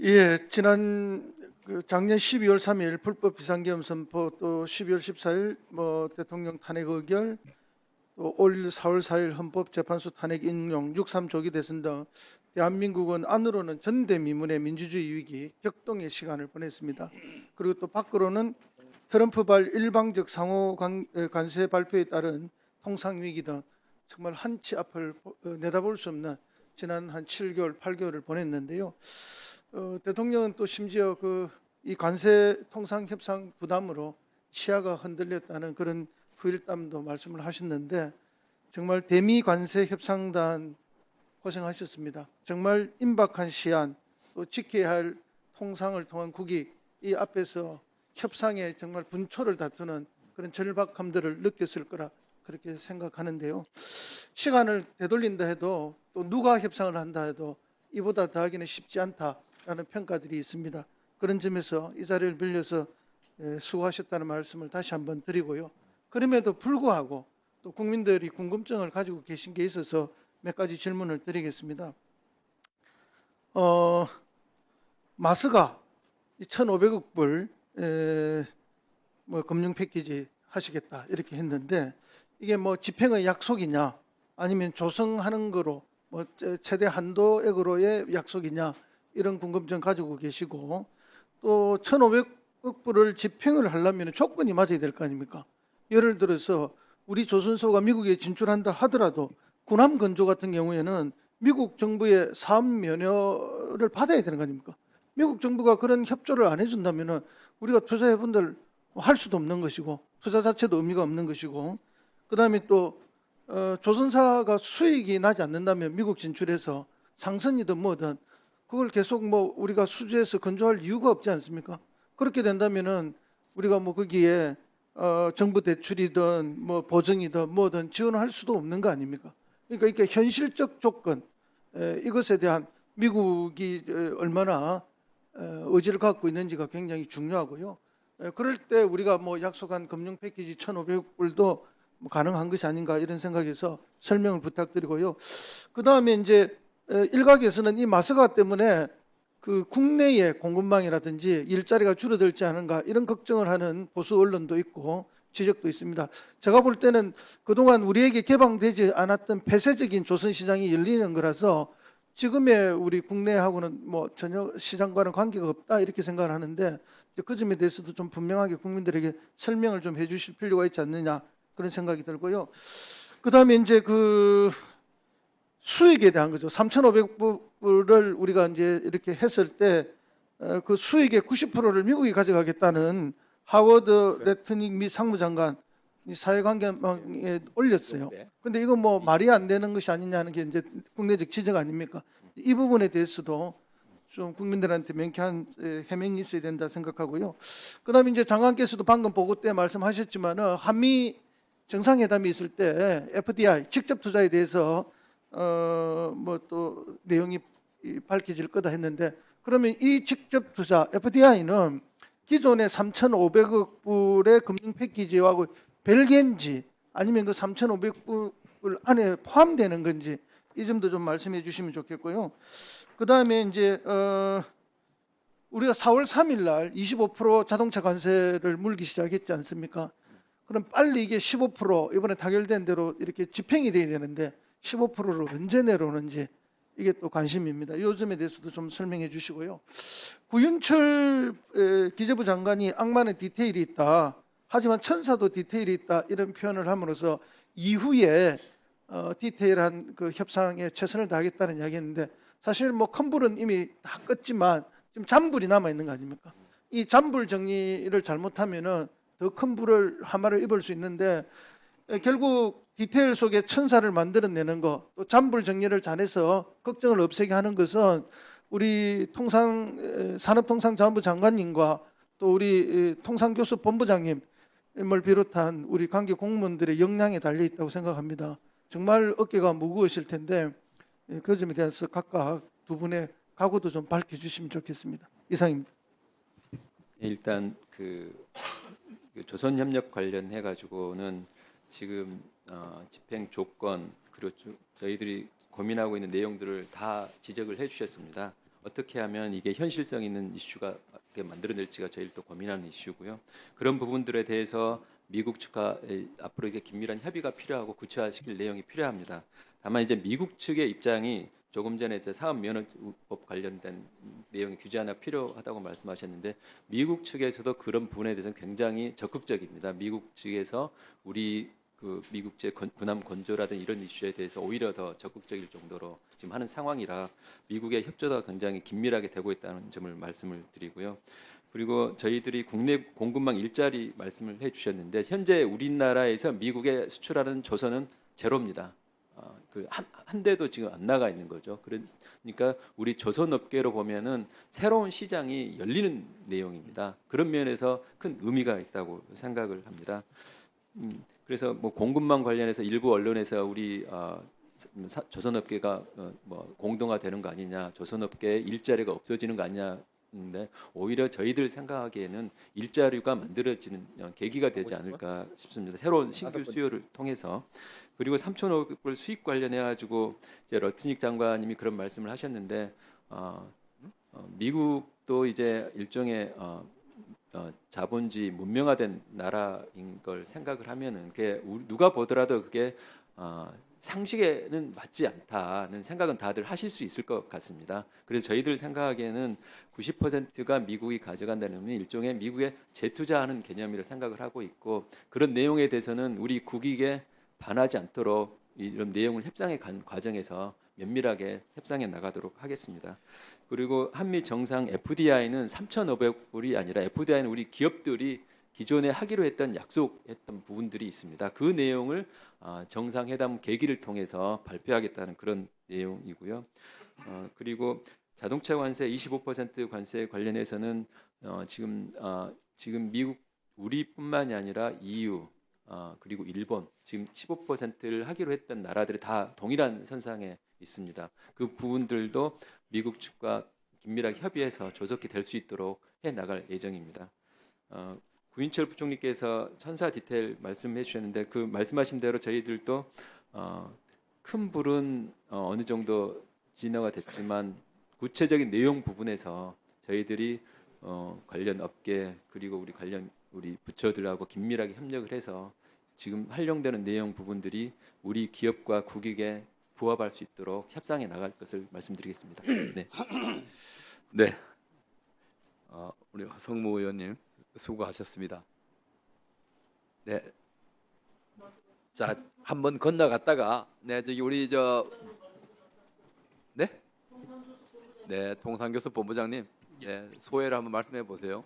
예, 지난 작년 12월 3일 불법 비상계엄 선포, 또 12월 14일 대통령 탄핵 의결, 또 올 4월 4일 헌법재판소 탄핵 인용, 6.3 조기 대선 등 대한민국은 안으로는 전대미문의 민주주의 위기, 격동의 시간을 보냈습니다. 그리고 또 밖으로는 트럼프발 일방적 상호 관세 발표에 따른 통상 위기 등 정말 한치 앞을 내다볼 수 없는 지난 한 7개월, 8개월을 보냈는데요. 대통령은 또 심지어 이 관세 통상 협상 부담으로 치아가 흔들렸다는 그런 후일담도 말씀을 하셨는데, 정말 대미 관세 협상단 고생하셨습니다. 정말 임박한 시한, 또 지켜야 할 통상을 통한 국익, 이 앞에서 협상에 정말 분초를 다투는 그런 절박함들을 느꼈을 거라 그렇게 생각하는데요. 시간을 되돌린다 해도, 또 누가 협상을 한다 해도 이보다 더하기는 쉽지 않다라는 평가들이 있습니다. 그런 점에서 이 자리를 빌려서 수고하셨다는 말씀을 다시 한번 드리고요. 그럼에도 불구하고 또 국민들이 궁금증을 가지고 계신 게 있어서 몇 가지 질문을 드리겠습니다. 마스가 1,500억 불 금융 패키지 하시겠다 이렇게 했는데, 이게 집행의 약속이냐, 아니면 조성하는 거로 최대 한도액으로의 약속이냐, 이런 궁금증 가지고 계시고, 또 1,500억 불을 집행을 하려면 조건이 맞아야 될 거 아닙니까? 예를 들어서 우리 조선소가 미국에 진출한다 하더라도 군함 건조 같은 경우에는 미국 정부의 사업 면허를 받아야 되는 거 아닙니까? 미국 정부가 그런 협조를 안 해준다면 우리가 투자해본들 할 수도 없는 것이고, 투자 자체도 의미가 없는 것이고, 그 다음에 또 조선사가 수익이 나지 않는다면 미국 진출해서 상선이든 뭐든 그걸 계속 우리가 수주해서 건조할 이유가 없지 않습니까? 그렇게 된다면은 우리가 거기에 정부 대출이든 보증이든 뭐든 지원할 수도 없는 거 아닙니까? 그러니까 이렇게 현실적 조건, 이것에 대한 미국이 얼마나 의지를 갖고 있는지가 굉장히 중요하고요. 그럴 때 우리가 약속한 금융 패키지 1,500불도 가능한 것이 아닌가, 이런 생각에서 설명을 부탁드리고요. 그 다음에 이제 일각에서는 이 마스가 때문에 그 국내의 공급망이라든지 일자리가 줄어들지 않은가, 이런 걱정을 하는 보수 언론도 있고 지적도 있습니다. 제가 볼 때는 그동안 우리에게 개방되지 않았던 폐쇄적인 조선시장이 열리는 거라서 지금의 우리 국내하고는 전혀 시장과는 관계가 없다, 이렇게 생각을 하는데, 그 점에 대해서도 좀 분명하게 국민들에게 설명을 좀 해주실 필요가 있지 않느냐, 그런 생각이 들고요. 그 다음에 이제 수익에 대한 거죠. 3,500불을 우리가 이제 이렇게 했을 때 그 수익의 90%를 미국이 가져가겠다는 하워드 레트닉 미 상무장관 사회관계망에 올렸어요. 근데 이거 말이 안 되는 것이 아니냐는 게 이제 국내적 지적 아닙니까? 이 부분에 대해서도 좀 국민들한테 명쾌한 해명이 있어야 된다 생각하고요. 그다음에 이제 장관께서도 방금 보고 때 말씀하셨지만은 한미 정상회담이 있을 때 FDI 직접 투자에 대해서 또 내용이 밝혀질 거다 했는데, 그러면 이 직접 투자 FDI는 기존의 3,500억 불의 금융 패키지하고 별개인지, 아니면 그 3,500불 안에 포함되는 건지, 이 점도 좀 말씀해 주시면 좋겠고요. 그 다음에 이제 우리가 4월 3일 날 25% 자동차 관세를 물기 시작했지 않습니까? 그럼 빨리 이게 15% 이번에 타결된 대로 이렇게 집행이 돼야 되는데 15%를 언제 내려오는지, 이게 또 관심입니다. 이 점에 대해서도 좀 설명해 주시고요. 구윤철 기재부 장관이 악마는 디테일이 있다, 하지만 천사도 디테일이 있다, 이런 표현을 함으로써 이후에 디테일한 그 협상에 최선을 다하겠다는 이야기했는데, 사실 큰 불은 이미 다 껐지만 지금 잔불이 남아 있는 거 아닙니까? 이 잔불 정리를 잘못하면은 더 큰 불을 하마를 입을 수 있는데, 결국 디테일 속에 천사를 만들어내는 것, 또 잔불 정리를 잘해서 걱정을 없애게 하는 것은 우리 산업통상자원부 장관님과 또 우리 통상교수본부장님을 비롯한 우리 관계 공무원들의 역량에 달려 있다고 생각합니다. 정말 어깨가 무거우실 텐데 그 점에 대해서 각각 두 분의 각오도 좀 밝혀주시면 좋겠습니다. 이상입니다. 일단 그 조선협력 관련해 가지고는 지금 집행 조건, 그리고 저희들이 고민하고 있는 내용들을 다 지적을 해주셨습니다. 어떻게 하면 이게 현실성 있는 이슈가 만들어낼지가 저희를 또 고민하는 이슈고요. 그런 부분들에 대해서 미국 측과 앞으로 이제 긴밀한 협의가 필요하고 구체화시킬 내용이 필요합니다. 다만 이제 미국 측의 입장이 조금 전에 이제 사업면허법 관련된 내용의 규제 하나 필요하다고 말씀하셨는데 미국 측에서도 그런 부분에 대해서는 굉장히 적극적입니다. 미국 측에서 우리 그 미국제 군함 건조라든 이런 이슈에 대해서 오히려 더 적극적일 정도로 지금 하는 상황이라 미국의 협조가 굉장히 긴밀하게 되고 있다는 점을 말씀을 드리고요. 그리고 저희들이 국내 공급망 일자리 말씀을 해주셨는데 현재 우리나라에서 미국에 수출하는 조선은 제로입니다. 한 대도 지금 안 나가 있는 거죠. 그러니까 우리 조선업계로 보면은 새로운 시장이 열리는 내용입니다. 그런 면에서 큰 의미가 있다고 생각을 합니다. 그래서 뭐 공급망 관련해서 일부 언론에서 우리 조선업계가 뭐 공동화되는 거 아니냐, 조선업계 일자리가 없어지는 거 아니냐. 인데 오히려 저희들 생각하기에는 일자리가 만들어지는 계기가 되지 않을까 싶습니다. 새로운 신규 수요를 통해서. 그리고 3,500불 수익 관련해 가지고 이제 러트닉 장관님이 그런 말씀을 하셨는데 미국도 이제 일종의 자본주의 문명화된 나라인 걸 생각을 하면은 그게 누가 보더라도 그게 상식에는 맞지 않다는 생각은 다들 하실 수 있을 것 같습니다. 그래서 저희들 생각하기에는 90%가 미국이 가져간다는 일종의 미국에 재투자하는 개념이라 생각을 하고 있고 그런 내용에 대해서는 우리 국익에 반하지 않도록 이런 내용을 협상의 과정에서 면밀하게 협상해 나가도록 하겠습니다. 그리고 한미 정상 FDI는 3,500불이 아니라 FDI는 우리 기업들이 기존에 하기로 했던 약속했던 부분들이 있습니다. 그 내용을 정상회담 계기를 통해서 발표하겠다는 그런 내용이고요. 그리고 자동차 관세 25% 관세 관련해서는 지금 미국 우리뿐만이 아니라 EU 그리고 일본 지금 15%를 하기로 했던 나라들이 다 동일한 선상에 있습니다. 그 부분들도 미국 측과 긴밀하게 협의해서 조속히 될 수 있도록 해 나갈 예정입니다. 구인철 부총리께서 천사 디테일 말씀해 주셨는데 그 말씀하신 대로 저희들도 큰 불은 어느 정도 진화가 됐지만 구체적인 내용 부분에서 저희들이 관련 업계 그리고 우리 부처들하고 긴밀하게 협력을 해서 지금 활용되는 내용 부분들이 우리 기업과 국익에 부합할 수 있도록 협상해 나갈 것을 말씀드리겠습니다. 네. 네, 우리 성무 의원님 수고하셨습니다. 네, 자 한번 건너갔다가 저기 우리 통상교수 본부장님 소회를 한번 말씀해 보세요.